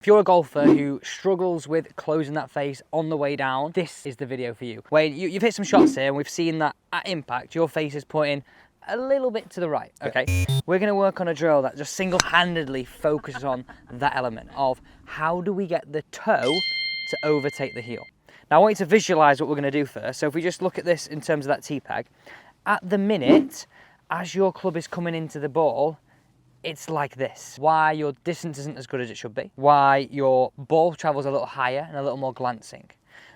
If you're a golfer who struggles with closing that face on the way down, this is the video for you. Wayne, you've hit some shots here and we've seen that at impact, your face is pointing a little bit to the right, okay? We're gonna work on a drill that just single-handedly focuses on that element of how do we get the toe to overtake the heel. Now I want you to visualize what we're gonna do first. So if we just look at this in terms of that tee peg, at the minute, as your club is coming into the ball, it's like this. Why your distance isn't as good as it should be. Why your ball travels a little higher and a little more glancing.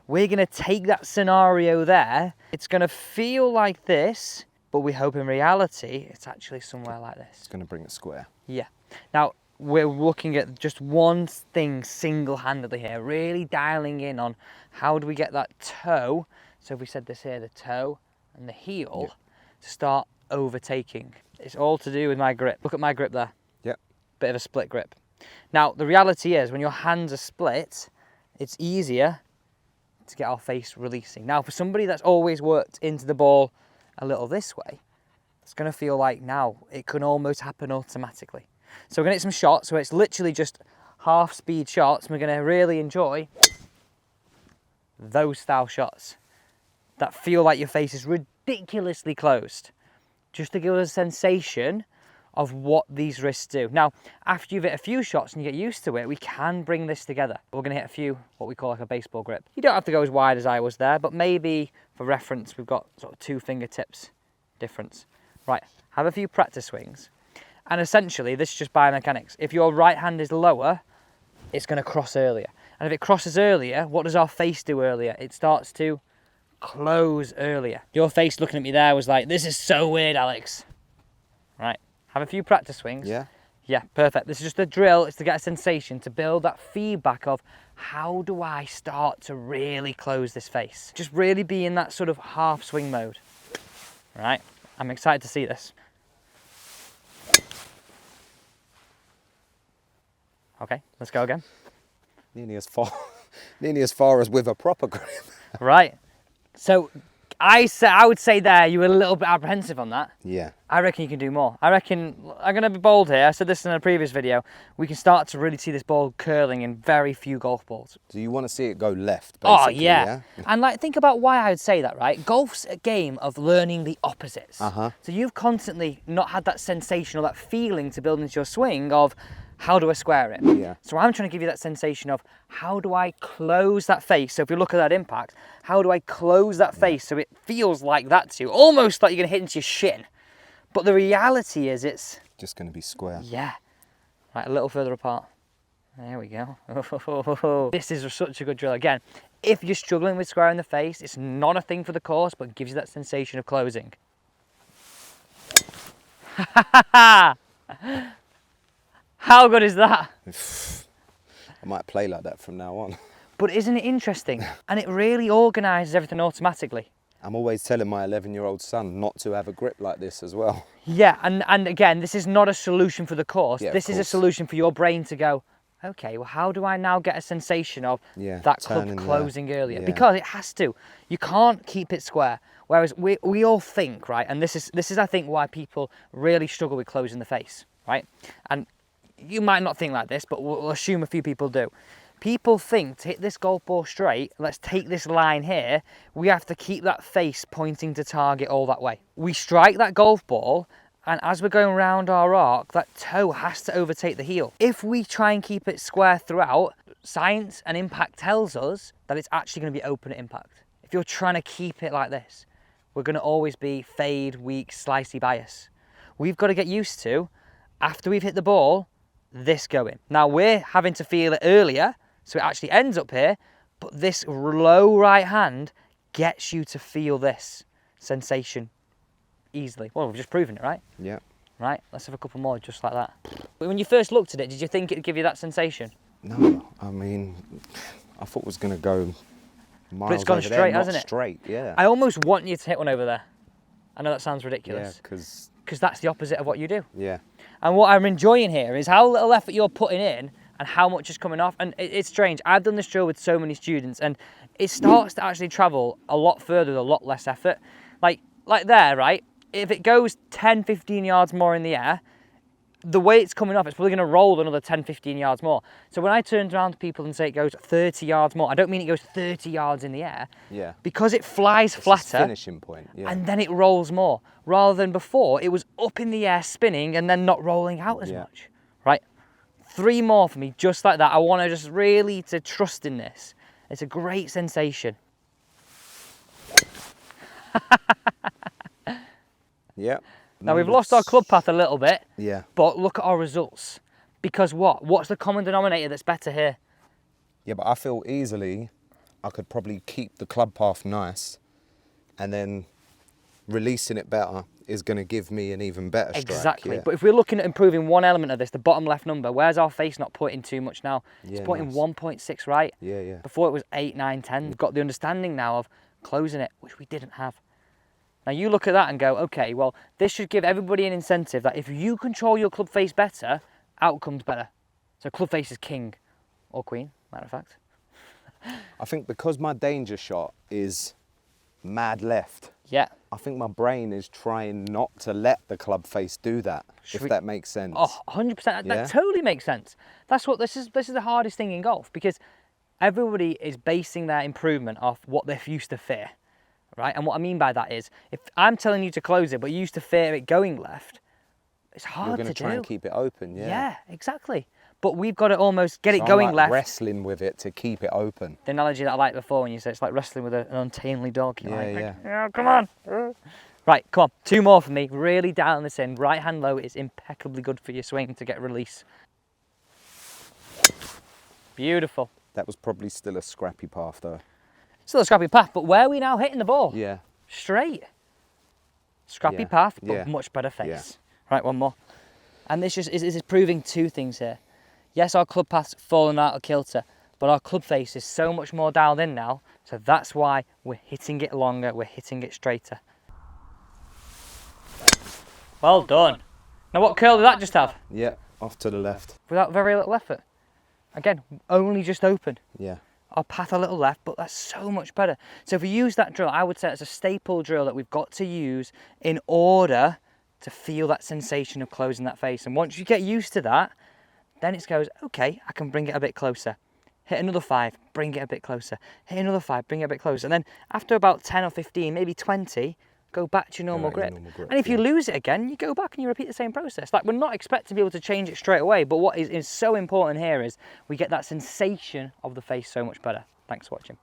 We're gonna take that scenario there. It's gonna feel like this, but we hope in reality, it's actually somewhere like this. It's gonna bring it square. Yeah. Now, we're looking at just one thing single-handedly here, really dialing in on how do we get that toe, so if we said this here, the toe and the heel, to start overtaking. It's all to do with my grip. Look at my grip there. Yep. Bit of a split grip. Now, the reality is when your hands are split, it's easier to get our face releasing. Now, for somebody that's always worked into the ball a little this way, it's gonna feel like now it can almost happen automatically. So we're gonna hit some shots where it's literally just half speed shots. And we're gonna really enjoy those style shots that feel like your face is ridiculously closed, just to give us a sensation of what these wrists do. Now, after you've hit a few shots and you get used to it, we can bring this together. We're gonna hit a few, what we call like a baseball grip. You don't have to go as wide as I was there, but maybe for reference, we've got sort of 2 fingertips difference. Right, have a few practice swings. And essentially, this is just biomechanics. If your right hand is lower, it's gonna cross earlier. And if it crosses earlier, what does our face do earlier? It starts to close earlier. Your face looking at me there was like, this is so weird, Alex. Right, have a few practice swings. Yeah. Yeah, perfect. This is just a drill. It's to get a sensation, to build that feedback of how do I start to really close this face? Just really be in that sort of half swing mode. Right, I'm excited to see this. Okay, let's go again. Nearly as far as with a proper grip. Right. So I would say there you were a little bit apprehensive on that. Yeah. I reckon you can do more. I reckon, I'm going to be bold here, I said this in a previous video, we can start to really see this ball curling in very few golf balls. Do you want to see it go left, Oh, basically, yeah. And like, think about why I would say that, right? Golf's a game of learning the opposites. Uh-huh. So you've constantly not had that sensation or that feeling to build into your swing of, how do I square it? Yeah. So I'm trying to give you that sensation of how do I close that face? So if you look at that impact, how do I close that face so it feels like that to you? Almost like you're going to hit into your shin. But the reality is it's... just going to be square. Yeah. Right, a little further apart. There we go. This is such a good drill. Again, if you're struggling with squaring the face, it's not a thing for the course, but it gives you that sensation of closing. How good is that? I might play like that from now on. But isn't it interesting? And it really organises everything automatically. I'm always telling my 11-year-old son not to have a grip like this as well. Yeah, and again, this is not a solution for the course. Yeah, this is a course. solution for your brain to go, okay, well, how do I now get a sensation of that club turning closing earlier? Yeah. Because it has to. You can't keep it square. Whereas we all think, right, and this is I think why people really struggle with closing the face, right? And you might not think like this, but we'll assume a few people do. People think to hit this golf ball straight, let's take this line here, we have to keep that face pointing to target all that way. We strike that golf ball, and as we're going around our arc, that toe has to overtake the heel. If we try and keep it square throughout, science and impact tells us that it's actually going to be open at impact. If you're trying to keep it like this, we're going to always be fade, weak, slicey bias. We've got to get used to, after we've hit the ball, this going. Now we're having to feel it earlier, so it actually ends up here, but this low right hand gets you to feel this sensation easily. Well, we've just proven it, right? Yeah. Right, let's have a couple more just like that. When you first looked at it, did you think it'd give you that sensation? No, I mean, I thought it was going to go miles But it's gone over straight, there, not hasn't it? Straight, yeah. I almost want you to hit one over there. I know that sounds ridiculous. Yeah, because that's the opposite of what you do. Yeah. And what I'm enjoying here is how little effort you're putting in and how much is coming off. And it's strange. I've done this drill with so many students and it starts to actually travel a lot further with a lot less effort. Like there, right? If it goes 10, 15 yards more in the air, the way it's coming off, it's probably going to roll another 10, 15 yards more. So when I turn around to people and say it goes 30 yards more, I don't mean it goes 30 yards in the air. Yeah. Because it flies It's flatter. finishing point. Yeah. And then it rolls more, rather than before it was up in the air spinning and then not rolling out as much, right? 3 more for me, just like that. I want to just really to trust in this. It's a great sensation. Yeah. Now we've lost our club path a little bit, Yeah. but look at our results. Because what? What's the common denominator that's better here? Yeah, but I feel easily I could probably keep the club path nice, and then releasing it better is going to give me an even better strike. Exactly. Yeah. But if we're looking at improving one element of this, the bottom left number, where's our face not putting too much now? It's Yeah, putting nice. 1.6 right. Yeah, yeah. Before it was 8, 9, 10. We've got the understanding now of closing it, which we didn't have. Now you look at that and go, okay, well, this should give everybody an incentive that if you control your club face better, outcome's better. So club face is king, or queen, matter of fact. I think because my danger shot is mad left, Yeah. I think my brain is trying not to let the club face do that, Should if we- that makes sense. Oh, 100%. Yeah. That totally makes sense. That's what this is the hardest thing in golf, because everybody is basing their improvement off what they're used to fear, right? And what I mean by that is, if I'm telling you to close it, but you used to fear it going left, it's hard You're to going do. to try and keep it open, yeah. Yeah, exactly. But we've got to almost get So it I'm going like left. wrestling with it to keep it open. The analogy that I liked before when you said it's like wrestling with an untamely dog. You're Yeah, like, come on. Right, come on. 2 more for me. Really dial this in. Right hand low is impeccably good for your swing to get release. Beautiful. That was probably still a scrappy path though. Still a scrappy path, but where are we now hitting the ball? Yeah. Straight. Scrappy Yeah, path, but yeah, much better face. yeah. Right, one more. And this just is proving 2 things here. Yes, our club path's fallen out of kilter, but our club face is so much more dialed in now, so that's why we're hitting it longer, we're hitting it straighter. Well done. Now what curl did that just have? Yeah, off to the left. Without very little effort. Again, only just open. Yeah. Our path a little left, but that's so much better. So if we use that drill, I would say it's a staple drill that we've got to use in order to feel that sensation of closing that face. And once you get used to that, then it goes, okay, I can bring it a bit closer. Hit another 5, bring it a bit closer. Hit another 5, bring it a bit closer. And then after about 10 or 15, maybe 20, go back to your normal Go back to grip. your normal grip, And if you yeah. lose it again, you go back and you repeat the same process. Like, we're not expected to be able to change it straight away, but what is so important here is we get that sensation of the face so much better. Thanks for watching.